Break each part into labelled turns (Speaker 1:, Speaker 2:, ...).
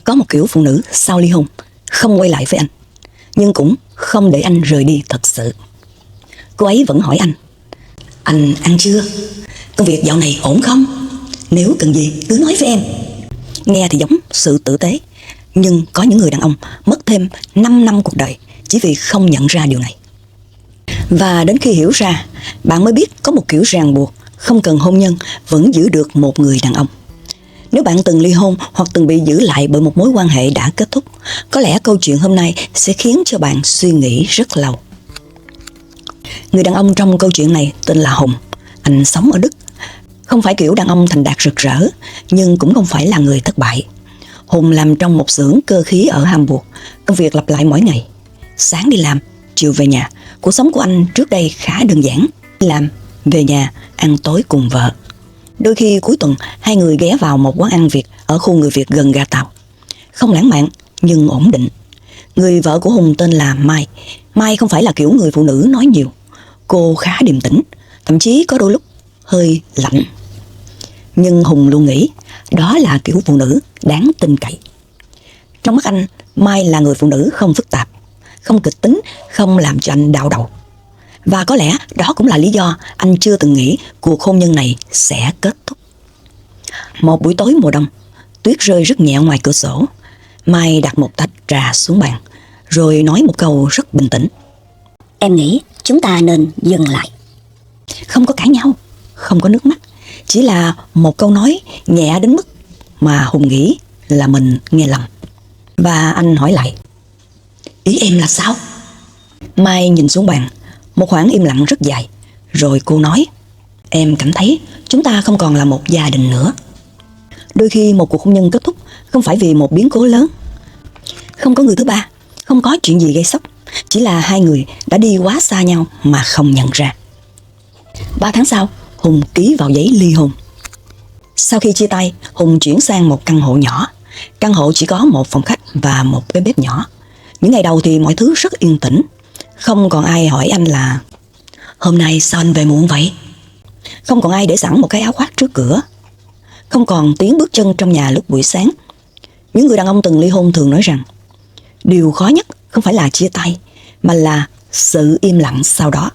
Speaker 1: Có một kiểu phụ nữ sau ly hôn không quay lại với anh, nhưng cũng không để anh rời đi thật sự. Cô ấy vẫn hỏi anh ăn chưa? Công việc dạo này ổn không? Nếu cần gì cứ nói với em. Nghe thì giống sự tử tế, nhưng có những người đàn ông mất thêm 5 năm cuộc đời chỉ vì không nhận ra điều này. Và đến khi hiểu ra, bạn mới biết có một kiểu ràng buộc không cần hôn nhân vẫn giữ được một người đàn ông. Nếu bạn từng ly hôn hoặc từng bị giữ lại bởi một mối quan hệ đã kết thúc, có lẽ câu chuyện hôm nay sẽ khiến cho bạn suy nghĩ rất lâu. Người đàn ông trong câu chuyện này tên là Hùng. Anh sống ở Đức. Không phải kiểu đàn ông thành đạt rực rỡ, nhưng cũng không phải là người thất bại. Hùng làm trong một xưởng cơ khí ở Hamburg. Công việc lặp lại mỗi ngày. Sáng đi làm, chiều về nhà. Cuộc sống của anh trước đây khá đơn giản. Đi làm, về nhà, ăn tối cùng vợ. Đôi khi cuối tuần, hai người ghé vào một quán ăn Việt ở khu người Việt gần ga tàu. Không lãng mạn, nhưng ổn định. Người vợ của Hùng tên là Mai. Mai không phải là kiểu người phụ nữ nói nhiều. Cô khá điềm tĩnh, thậm chí có đôi lúc hơi lạnh. Nhưng Hùng luôn nghĩ đó là kiểu phụ nữ đáng tin cậy. Trong mắt anh, Mai là người phụ nữ không phức tạp, không kịch tính, không làm cho anh đau đầu. Và có lẽ đó cũng là lý do anh chưa từng nghĩ cuộc hôn nhân này sẽ kết thúc. Một buổi tối mùa đông, tuyết rơi rất nhẹ ngoài cửa sổ. Mai đặt một tách trà xuống bàn, rồi nói một câu rất bình tĩnh.
Speaker 2: Em nghĩ chúng ta nên dừng lại.
Speaker 1: Không có cãi nhau, không có nước mắt. Chỉ là một câu nói nhẹ đến mức mà Hùng nghĩ là mình nghe lầm. Và anh hỏi lại, ý em là sao? Mai nhìn xuống bàn, một khoảng im lặng rất dài. Rồi cô nói, em cảm thấy chúng ta không còn là một gia đình nữa. Đôi khi một cuộc hôn nhân kết thúc không phải vì một biến cố lớn. Không có người thứ ba, không có chuyện gì gây sốc. Chỉ là hai người đã đi quá xa nhau mà không nhận ra. 3 tháng sau, Hùng ký vào giấy ly hôn. Sau khi chia tay, Hùng chuyển sang một căn hộ nhỏ. Căn hộ chỉ có một phòng khách và một cái bếp nhỏ. Những ngày đầu thì mọi thứ rất yên tĩnh. Không còn ai hỏi anh là hôm nay sao anh về muộn vậy? Không còn ai để sẵn một cái áo khoác trước cửa. Không còn tiếng bước chân trong nhà lúc buổi sáng. Những người đàn ông từng ly hôn thường nói rằng điều khó nhất không phải là chia tay, mà là sự im lặng sau đó.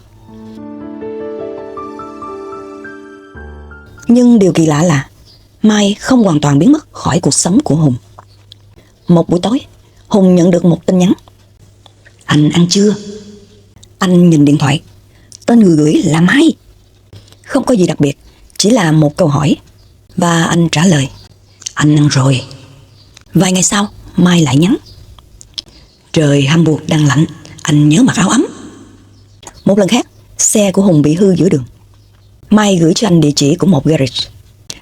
Speaker 1: Nhưng điều kỳ lạ là Mai không hoàn toàn biến mất khỏi cuộc sống của Hùng. Một buổi tối, Hùng nhận được một tin nhắn. Anh ăn chưa? Anh nhìn điện thoại. Tên người gửi là Mai. Không có gì đặc biệt, chỉ là một câu hỏi. Và anh trả lời, anh ăn rồi. Vài ngày sau, Mai lại nhắn, trời Hamburg đang lạnh, anh nhớ mặc áo ấm. Một lần khác, xe của Hùng bị hư giữa đường. Mai gửi cho anh địa chỉ của một garage.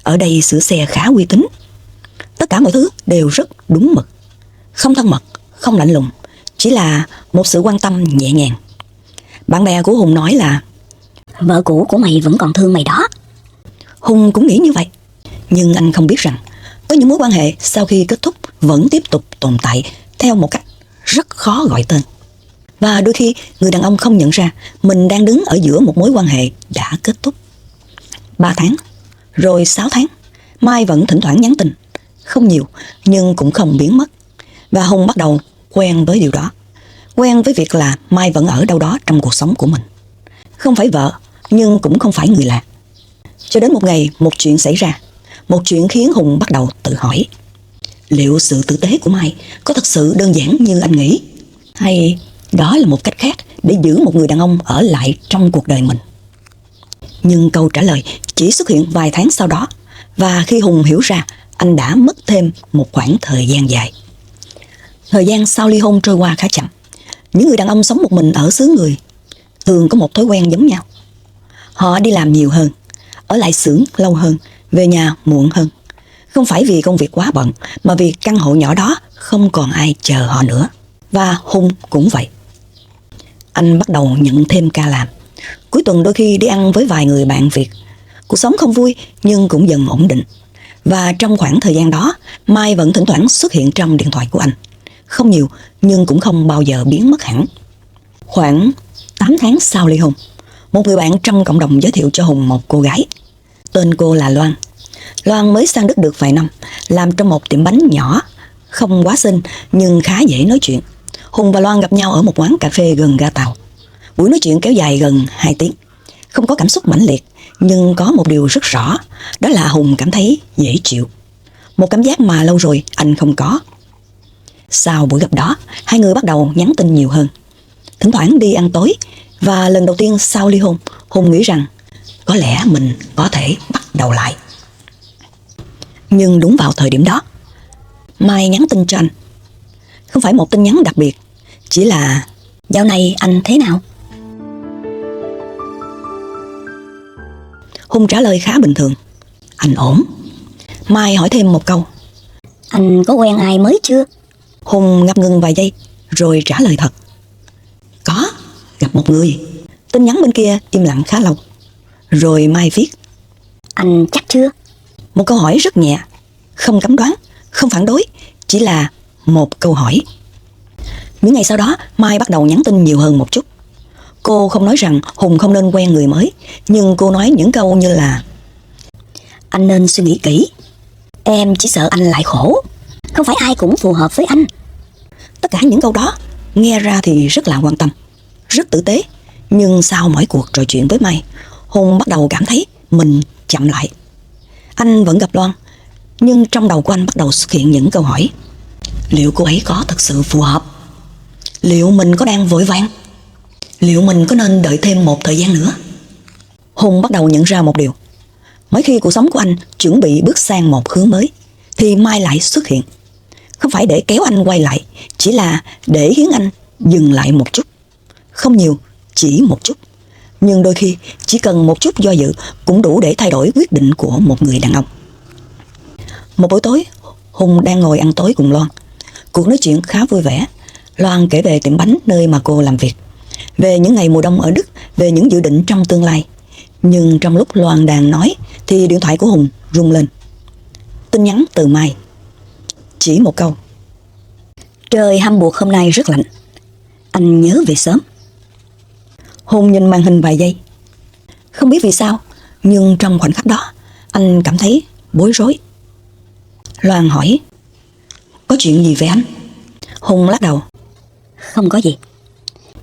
Speaker 1: Ở đây sửa xe khá uy tín. Tất cả mọi thứ đều rất đúng mực. Không thân mật, không lạnh lùng, chỉ là một sự quan tâm nhẹ nhàng. Bạn bè của Hùng nói là
Speaker 2: Vợ cũ của mày vẫn còn thương mày đó.
Speaker 1: Hùng cũng nghĩ như vậy. Nhưng anh không biết rằng có những mối quan hệ sau khi kết thúc vẫn tiếp tục tồn tại theo một cách rất khó gọi tên. Và đôi khi người đàn ông không nhận ra mình đang đứng ở giữa một mối quan hệ đã kết thúc. 3 tháng, rồi 6 tháng, Mai vẫn thỉnh thoảng nhắn tin. Không nhiều, nhưng cũng không biến mất. Và Hùng bắt đầu quen với điều đó. Quen với việc là Mai vẫn ở đâu đó trong cuộc sống của mình. Không phải vợ, nhưng cũng không phải người lạ. Cho đến một ngày, một chuyện xảy ra. Một chuyện khiến Hùng bắt đầu tự hỏi, liệu sự tử tế của Mai có thật sự đơn giản như anh nghĩ? Hay đó là một cách khác để giữ một người đàn ông ở lại trong cuộc đời mình? Nhưng câu trả lời chỉ xuất hiện vài tháng sau đó. Và khi Hùng hiểu ra, anh đã mất thêm một khoảng thời gian dài. Thời gian sau ly hôn trôi qua khá chậm. Những người đàn ông sống một mình ở xứ người thường có một thói quen giống nhau. Họ đi làm nhiều hơn, ở lại xưởng lâu hơn, về nhà muộn hơn. Không phải vì công việc quá bận, mà vì căn hộ nhỏ đó không còn ai chờ họ nữa. Và Hùng cũng vậy. Anh bắt đầu nhận thêm ca làm. Cuối tuần đôi khi đi ăn với vài người bạn Việt. Cuộc sống không vui nhưng cũng dần ổn định. Và trong khoảng thời gian đó, Mai vẫn thỉnh thoảng xuất hiện trong điện thoại của anh. Không nhiều, nhưng cũng không bao giờ biến mất hẳn. Khoảng 8 tháng sau ly hôn, một người bạn trong cộng đồng giới thiệu cho Hùng một cô gái. Tên cô là Loan. Loan mới sang Đức được vài năm, làm trong một tiệm bánh nhỏ, không quá xinh nhưng khá dễ nói chuyện. Hùng và Loan gặp nhau ở một quán cà phê gần ga tàu. Buổi nói chuyện kéo dài gần 2 tiếng. Không có cảm xúc mãnh liệt, nhưng có một điều rất rõ, đó là Hùng cảm thấy dễ chịu. Một cảm giác mà lâu rồi anh không có. Sau buổi gặp đó, hai người bắt đầu nhắn tin nhiều hơn. Thỉnh thoảng đi ăn tối, và lần đầu tiên sau ly hôn, Hùng nghĩ rằng có lẽ mình có thể bắt đầu lại. Nhưng đúng vào thời điểm đó, Mai nhắn tin cho anh. Không phải một tin nhắn đặc biệt, chỉ là:
Speaker 2: Dạo này anh thế nào?
Speaker 1: Hùng trả lời khá bình thường: Anh ổn. Mai hỏi thêm một câu:
Speaker 2: Anh có quen ai mới chưa?
Speaker 1: Hùng ngập ngừng vài giây rồi trả lời thật: Có, gặp một người. Tin nhắn bên kia im lặng khá lâu. Rồi Mai viết:
Speaker 2: Anh chắc chưa?
Speaker 1: Một câu hỏi rất nhẹ, không cấm đoán, không phản đối, chỉ là một câu hỏi. Những ngày sau đó, Mai bắt đầu nhắn tin nhiều hơn một chút. Cô không nói rằng Hùng không nên quen người mới, nhưng cô nói những câu như là:
Speaker 2: Anh nên suy nghĩ kỹ. Em chỉ sợ anh lại khổ. Không phải ai cũng phù hợp với anh.
Speaker 1: Tất cả những câu đó nghe ra thì rất là quan tâm, rất tử tế. Nhưng sau mỗi cuộc trò chuyện với Mai, Hùng bắt đầu cảm thấy mình chậm lại. Anh vẫn gặp Loan, nhưng trong đầu của anh bắt đầu xuất hiện những câu hỏi. Liệu cô ấy có thật sự phù hợp? Liệu mình có đang vội vàng? Liệu mình có nên đợi thêm một thời gian nữa? Hùng bắt đầu nhận ra một điều. Mỗi khi cuộc sống của anh chuẩn bị bước sang một hướng mới, thì Mai lại xuất hiện. Không phải để kéo anh quay lại, chỉ là để khiến anh dừng lại một chút. Không nhiều, chỉ một chút. Nhưng đôi khi chỉ cần một chút do dự cũng đủ để thay đổi quyết định của một người đàn ông. Một buổi tối, Hùng đang ngồi ăn tối cùng Loan. Cuộc nói chuyện khá vui vẻ. Loan kể về tiệm bánh nơi mà cô làm việc, về những ngày mùa đông ở Đức, về những dự định trong tương lai. Nhưng trong lúc Loan đang nói thì điện thoại của Hùng rung lên. Tin nhắn từ Mai. Chỉ một câu:
Speaker 2: Trời Hamburg hôm nay rất lạnh. Anh nhớ về sớm.
Speaker 1: Hùng nhìn màn hình vài giây. Không biết vì sao, nhưng trong khoảnh khắc đó anh cảm thấy bối rối. Loan hỏi: Có chuyện gì về anh? Hùng lắc đầu:
Speaker 2: Không có gì.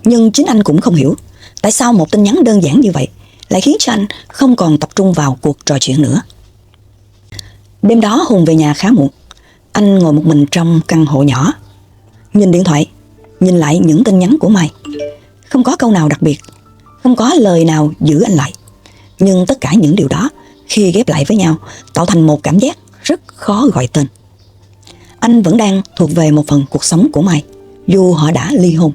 Speaker 1: Nhưng chính anh cũng không hiểu tại sao một tin nhắn đơn giản như vậy lại khiến cho anh không còn tập trung vào cuộc trò chuyện nữa. Đêm đó Hùng về nhà khá muộn. Anh ngồi một mình trong căn hộ nhỏ, nhìn điện thoại, nhìn lại những tin nhắn của Mai. Không có câu nào đặc biệt, không có lời nào giữ anh lại. Nhưng tất cả những điều đó khi ghép lại với nhau tạo thành một cảm giác rất khó gọi tên. Anh vẫn đang thuộc về một phần cuộc sống của Mai, dù họ đã ly hôn.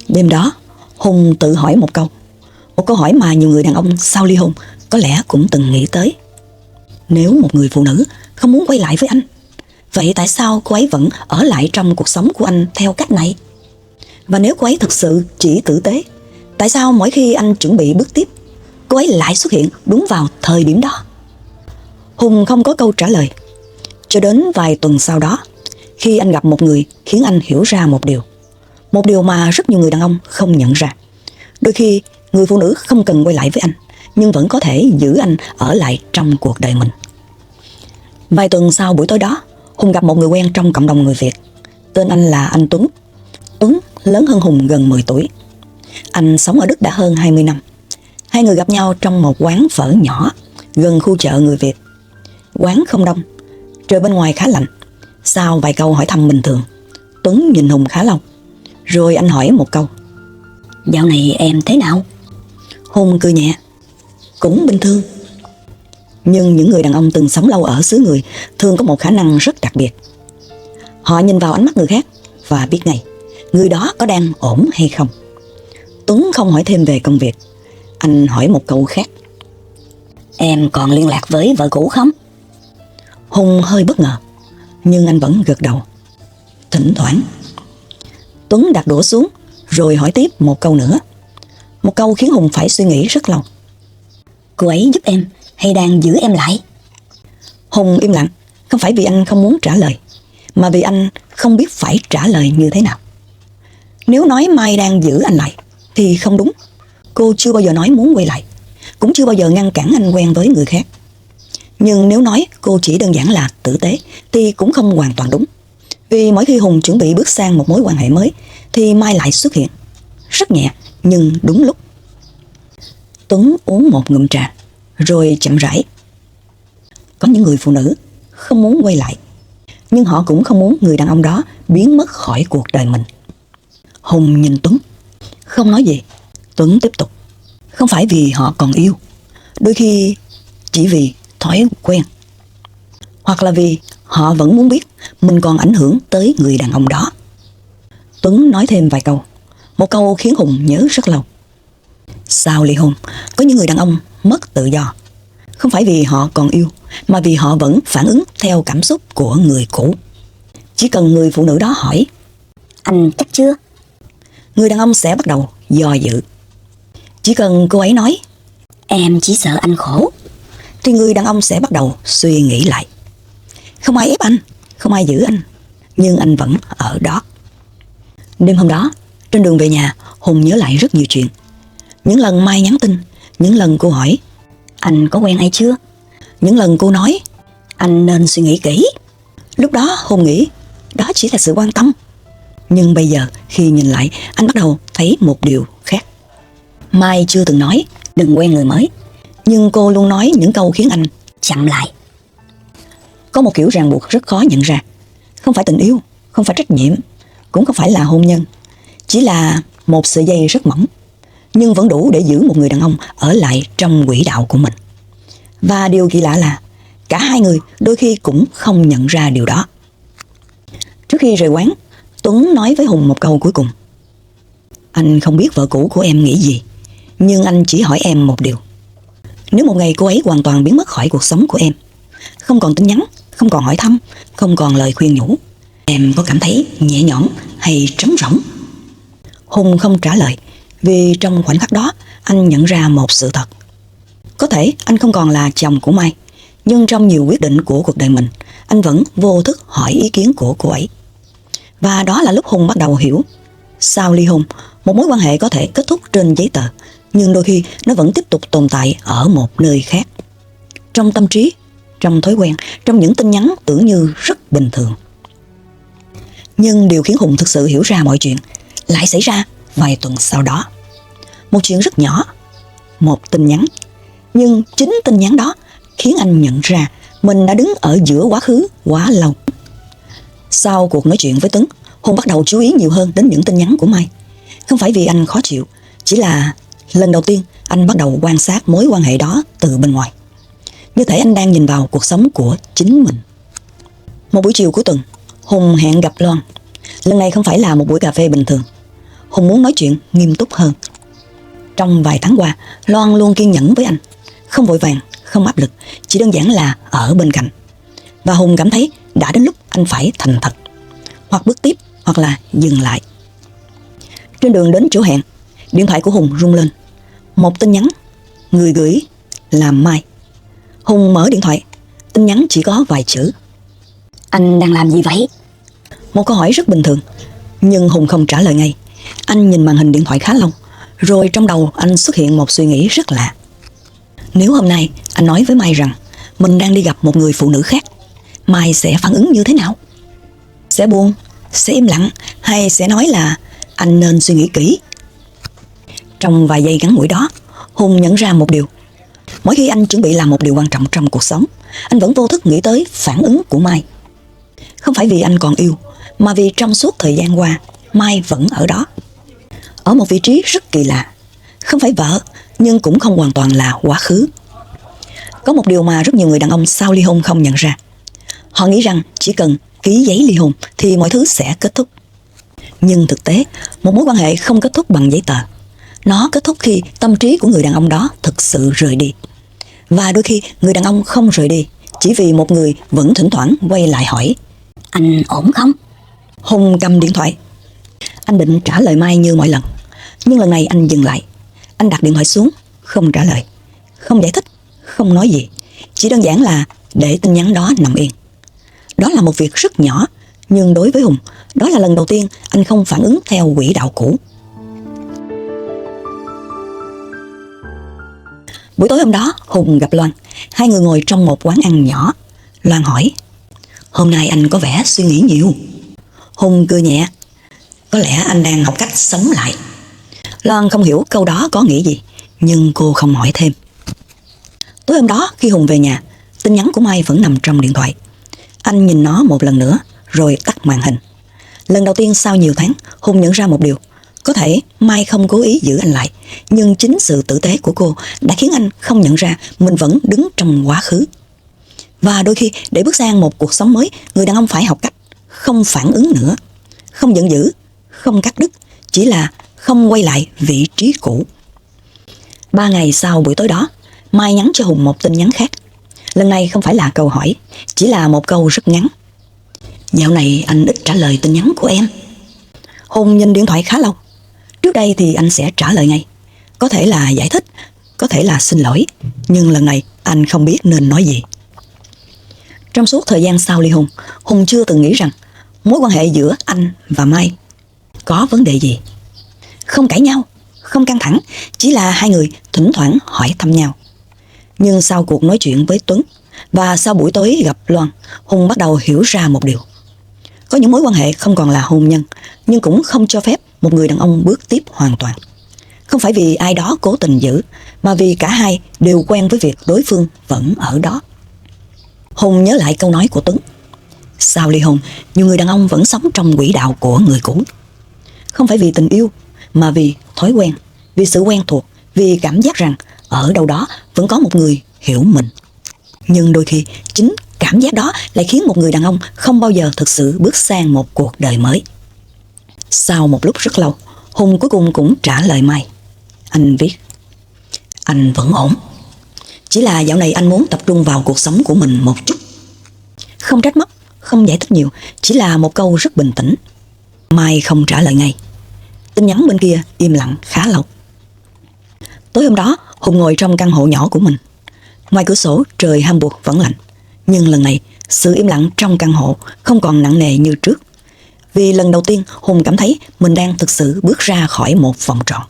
Speaker 1: Đêm đó, Hùng tự hỏi một câu hỏi mà nhiều người đàn ông sau ly hôn có lẽ cũng từng nghĩ tới. Nếu một người phụ nữ không muốn quay lại với anh, vậy tại sao cô ấy vẫn ở lại trong cuộc sống của anh theo cách này? Và nếu cô ấy thực sự chỉ tử tế, tại sao mỗi khi anh chuẩn bị bước tiếp, cô ấy lại xuất hiện đúng vào thời điểm đó? Hùng không có câu trả lời. Cho đến vài tuần sau đó, khi anh gặp một người khiến anh hiểu ra một điều mà rất nhiều người đàn ông không nhận ra. Đôi khi người phụ nữ không cần quay lại với anh, nhưng vẫn có thể giữ anh ở lại trong cuộc đời mình. Vài tuần sau buổi tối đó, Hùng gặp một người quen trong cộng đồng người Việt. Tên anh là anh Tuấn. Tuấn lớn hơn Hùng gần 10 tuổi. Anh sống ở Đức đã hơn 20 năm. Hai người gặp nhau trong một quán phở nhỏ gần khu chợ người Việt. Quán không đông, trời bên ngoài khá lạnh. Sau vài câu hỏi thăm bình thường, Tuấn nhìn Hùng khá lâu. Rồi anh hỏi một câu:
Speaker 2: Dạo này em thế nào?
Speaker 1: Hùng cười nhẹ: Cũng bình thường. Nhưng những người đàn ông từng sống lâu ở xứ người thường có một khả năng rất đặc biệt. Họ nhìn vào ánh mắt người khác và biết ngay người đó có đang ổn hay không. Tuấn không hỏi thêm về công việc. Anh hỏi một câu khác:
Speaker 2: Em còn liên lạc với vợ cũ không?
Speaker 1: Hùng hơi bất ngờ, nhưng anh vẫn gật đầu: Thỉnh thoảng. Tuấn đặt đũa xuống rồi hỏi tiếp một câu nữa. Một câu khiến Hùng phải suy nghĩ rất lâu:
Speaker 2: Cô ấy giúp em hay đang giữ em lại?
Speaker 1: Hùng im lặng, không phải vì anh không muốn trả lời, mà vì anh không biết phải trả lời như thế nào. Nếu nói Mai đang giữ anh lại thì không đúng. Cô chưa bao giờ nói muốn quay lại, cũng chưa bao giờ ngăn cản anh quen với người khác. Nhưng nếu nói cô chỉ đơn giản là tử tế thì cũng không hoàn toàn đúng. Vì mỗi khi Hùng chuẩn bị bước sang một mối quan hệ mới thì Mai lại xuất hiện, rất nhẹ nhưng đúng lúc. Tuấn uống một ngụm trà rồi chậm rãi. Có những người phụ nữ không muốn quay lại, nhưng họ cũng không muốn người đàn ông đó biến mất khỏi cuộc đời mình. Hùng nhìn Tuấn, không nói gì. Tuấn tiếp tục. Không phải vì họ còn yêu, đôi khi chỉ vì thói quen, hoặc là vì họ vẫn muốn biết mình còn ảnh hưởng tới người đàn ông đó. Tuấn nói thêm vài câu, một câu khiến Hùng nhớ rất lâu. Sau ly hôn, có những người đàn ông mất tự do, không phải vì họ còn yêu, mà vì họ vẫn phản ứng theo cảm xúc của người cũ. Chỉ cần người phụ nữ đó hỏi,
Speaker 2: anh chắc chưa?
Speaker 1: Người đàn ông sẽ bắt đầu do dự. Chỉ cần cô ấy nói,
Speaker 2: em chỉ sợ anh khổ,
Speaker 1: thì người đàn ông sẽ bắt đầu suy nghĩ lại. Không ai ép anh, không ai giữ anh, nhưng anh vẫn ở đó. Đêm hôm đó, trên đường về nhà, Hùng nhớ lại rất nhiều chuyện. Những lần Mai nhắn tin, những lần cô hỏi,
Speaker 2: anh có quen ai chưa?
Speaker 1: những lần cô nói,
Speaker 2: Anh nên suy nghĩ kỹ.
Speaker 1: lúc đó Hùng nghĩ đó chỉ là sự quan tâm. Nhưng bây giờ khi nhìn lại, anh bắt đầu thấy một điều khác. Mai chưa từng nói
Speaker 2: Đừng quen người mới,
Speaker 1: nhưng cô luôn nói những câu khiến anh
Speaker 2: chậm lại.
Speaker 1: có một kiểu ràng buộc rất khó nhận ra. Không phải tình yêu, không phải trách nhiệm, cũng không phải là hôn nhân. Chỉ là một sợi dây rất mỏng, nhưng vẫn đủ để giữ một người đàn ông ở lại trong quỹ đạo của mình. Và điều kỳ lạ là cả hai người đôi khi cũng không nhận ra điều đó. Trước khi rời quán, Tuấn nói với Hùng một câu cuối cùng. Anh không biết vợ cũ của em nghĩ gì, nhưng anh chỉ hỏi em một điều. Nếu một ngày cô ấy hoàn toàn biến mất khỏi cuộc sống của em, không còn tin nhắn, không còn hỏi thăm, không còn lời khuyên nhủ, em có cảm thấy nhẹ nhõm hay trống rỗng? Hùng không trả lời, vì trong khoảnh khắc đó anh nhận ra một sự thật. Có thể anh không còn là chồng của Mai, nhưng trong nhiều quyết định của cuộc đời mình, anh vẫn vô thức hỏi ý kiến của cô ấy. Và đó là lúc Hùng bắt đầu hiểu, sau ly hôn, một mối quan hệ có thể kết thúc trên giấy tờ, nhưng đôi khi nó vẫn tiếp tục tồn tại ở một nơi khác. Trong tâm trí, trong thói quen, trong những tin nhắn tưởng như rất bình thường. Nhưng điều khiến Hùng thực sự hiểu ra mọi chuyện lại xảy ra vài tuần sau đó. Một chuyện rất nhỏ, một tin nhắn, nhưng chính tin nhắn đó khiến anh nhận ra mình đã đứng ở giữa quá khứ quá lâu. Sau cuộc nói chuyện với Tuấn, Hùng bắt đầu chú ý nhiều hơn đến những tin nhắn của Mai. Không phải vì anh khó chịu, chỉ là lần đầu tiên anh bắt đầu quan sát mối quan hệ đó từ bên ngoài, như thể anh đang nhìn vào cuộc sống của chính mình. Một buổi chiều cuối tuần, Hùng hẹn gặp Loan. Lần này không phải là một buổi cà phê bình thường. Hùng muốn nói chuyện nghiêm túc hơn. Trong vài tháng qua, Loan luôn kiên nhẫn với anh, không vội vàng, không áp lực, chỉ đơn giản là ở bên cạnh. Và Hùng cảm thấy đã đến lúc anh phải thành thật, hoặc bước tiếp, hoặc là dừng lại. Trên đường đến chỗ hẹn, điện thoại của Hùng rung lên. Một tin nhắn, người gửi là Mai. Hùng mở điện thoại, tin nhắn chỉ có vài chữ.
Speaker 2: Anh đang làm gì vậy?
Speaker 1: Một câu hỏi rất bình thường, nhưng Hùng không trả lời ngay. Anh nhìn màn hình điện thoại khá lâu, rồi trong đầu anh xuất hiện một suy nghĩ rất lạ. Nếu hôm nay anh nói với Mai rằng mình đang đi gặp một người phụ nữ khác, Mai sẽ phản ứng như thế nào? Sẽ buồn, sẽ im lặng, hay sẽ nói là anh nên suy nghĩ kỹ? Trong vài giây ngắn ngủi đó, Hùng nhận ra một điều. Mỗi khi anh chuẩn bị làm một điều quan trọng trong cuộc sống, anh vẫn vô thức nghĩ tới phản ứng của Mai. Không phải vì anh còn yêu, mà vì trong suốt thời gian qua, Mai vẫn ở đó, ở một vị trí rất kỳ lạ. Không phải vợ, nhưng cũng không hoàn toàn là quá khứ. Có một điều mà rất nhiều người đàn ông sau ly hôn không nhận ra. Họ nghĩ rằng chỉ cần ký giấy ly hôn thì mọi thứ sẽ kết thúc. Nhưng thực tế, một mối quan hệ không kết thúc bằng giấy tờ. Nó kết thúc khi tâm trí của người đàn ông đó thực sự rời đi. Và đôi khi người đàn ông không rời đi, chỉ vì một người vẫn thỉnh thoảng quay lại hỏi,
Speaker 2: Anh ổn không?
Speaker 1: Hùng cầm điện thoại. Anh định trả lời Mai như mọi lần, nhưng lần này anh dừng lại. Anh đặt điện thoại xuống, không trả lời, không giải thích, không nói gì, chỉ đơn giản là để tin nhắn đó nằm yên. Đó là một việc rất nhỏ, nhưng đối với Hùng, đó là lần đầu tiên anh không phản ứng theo quỹ đạo cũ. Buổi tối hôm đó, Hùng gặp Loan. Hai người ngồi trong một quán ăn nhỏ. Loan hỏi, hôm nay anh có vẻ suy nghĩ nhiều. Hùng cười nhẹ. Có lẽ anh đang học cách sống lại. Loan không hiểu câu đó có nghĩa gì, nhưng cô không hỏi thêm. Tối hôm đó khi Hùng về nhà, tin nhắn của Mai vẫn nằm trong điện thoại. Anh nhìn nó một lần nữa rồi tắt màn hình. Lần đầu tiên sau nhiều tháng, Hùng nhận ra một điều. Có thể Mai không cố ý giữ anh lại, nhưng chính sự tử tế của cô đã khiến anh không nhận ra mình vẫn đứng trong quá khứ. Và đôi khi để bước sang một cuộc sống mới, người đàn ông phải học cách không phản ứng nữa, không giận dữ, không cắt đứt, chỉ là không quay lại vị trí cũ. 3 ngày sau buổi tối đó, Mai nhắn cho Hùng một tin nhắn khác. Lần này không phải là câu hỏi, chỉ là một câu rất ngắn. Dạo này anh ít trả lời tin nhắn của em. Hùng nhìn điện thoại khá lâu. Trước đây thì anh sẽ trả lời ngay. Có thể là giải thích, có thể là xin lỗi, nhưng lần này anh không biết nên nói gì. Trong suốt thời gian sau ly hôn, Hùng chưa từng nghĩ rằng mối quan hệ giữa anh và Mai có vấn đề gì. Không cãi nhau, không căng thẳng, chỉ là hai người thỉnh thoảng hỏi thăm nhau. Nhưng sau cuộc nói chuyện với Tuấn và sau buổi tối gặp Loan, Hùng bắt đầu hiểu ra một điều. Có những mối quan hệ không còn là hôn nhân, nhưng cũng không cho phép một người đàn ông bước tiếp hoàn toàn. Không phải vì ai đó cố tình giữ, mà vì cả hai đều quen với việc đối phương vẫn ở đó. Hùng nhớ lại câu nói của Tuấn. Sau ly hôn, nhiều người đàn ông vẫn sống trong quỹ đạo của người cũ. Không phải vì tình yêu, mà vì thói quen, vì sự quen thuộc, vì cảm giác rằng ở đâu đó vẫn có một người hiểu mình. Nhưng đôi khi chính cảm giác đó lại khiến một người đàn ông không bao giờ thực sự bước sang một cuộc đời mới. Sau một lúc rất lâu, Hùng cuối cùng cũng trả lời Mai. Anh viết: anh vẫn ổn, chỉ là dạo này anh muốn tập trung vào cuộc sống của mình một chút. Không trách móc, không giải thích nhiều, chỉ là một câu rất bình tĩnh. Mai không trả lời ngay. Tin nhắn bên kia im lặng khá lâu. Tối hôm đó, Hùng ngồi trong căn hộ nhỏ của mình. Ngoài cửa sổ trời Hamburg vẫn lạnh, nhưng lần này sự im lặng trong căn hộ không còn nặng nề như trước. Vì lần đầu tiên Hùng cảm thấy mình đang thực sự bước ra khỏi một vòng tròn.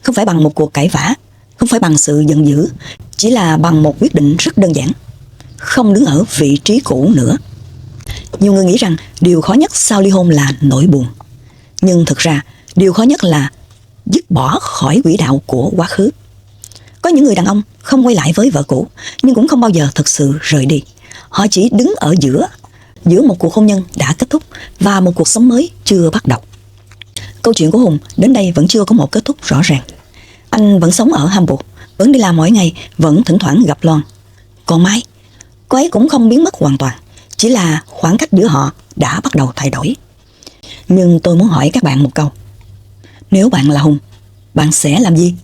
Speaker 1: Không phải bằng một cuộc cãi vã, không phải bằng sự giận dữ, chỉ là bằng một quyết định rất đơn giản: không đứng ở vị trí cũ nữa. Nhiều người nghĩ rằng điều khó nhất sau ly hôn là nỗi buồn, nhưng thực ra điều khó nhất là dứt bỏ khỏi quỹ đạo của quá khứ. Có những người đàn ông không quay lại với vợ cũ, nhưng cũng không bao giờ thực sự rời đi. Họ chỉ đứng ở giữa một cuộc hôn nhân đã kết thúc và một cuộc sống mới chưa bắt đầu. Câu chuyện của Hùng đến đây vẫn chưa có một kết thúc rõ ràng. Anh vẫn sống ở Hamburg, vẫn đi làm mỗi ngày, vẫn thỉnh thoảng gặp Loan. Còn Mai, cô ấy cũng không biến mất hoàn toàn, chỉ là khoảng cách giữa họ đã bắt đầu thay đổi. Nhưng tôi muốn hỏi các bạn một câu. Nếu bạn là Hùng, bạn sẽ làm gì?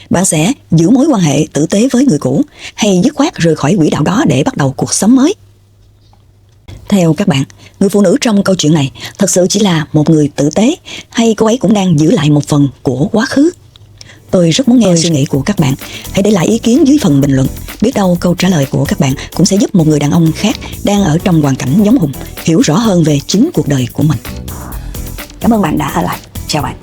Speaker 1: Bạn sẽ giữ mối quan hệ tử tế với người cũ, hay dứt khoát rời khỏi quỹ đạo đó để bắt đầu cuộc sống mới? Theo các bạn, người phụ nữ trong câu chuyện này thật sự chỉ là một người tử tế, hay cô ấy cũng đang giữ lại một phần của quá khứ? Tôi rất muốn nghe suy nghĩ của các bạn. Hãy để lại ý kiến dưới phần bình luận. Biết đâu câu trả lời của các bạn cũng sẽ giúp một người đàn ông khác đang ở trong hoàn cảnh giống Hùng hiểu rõ hơn về chính cuộc đời của mình. Cảm ơn bạn đã ở lại. Chào bạn.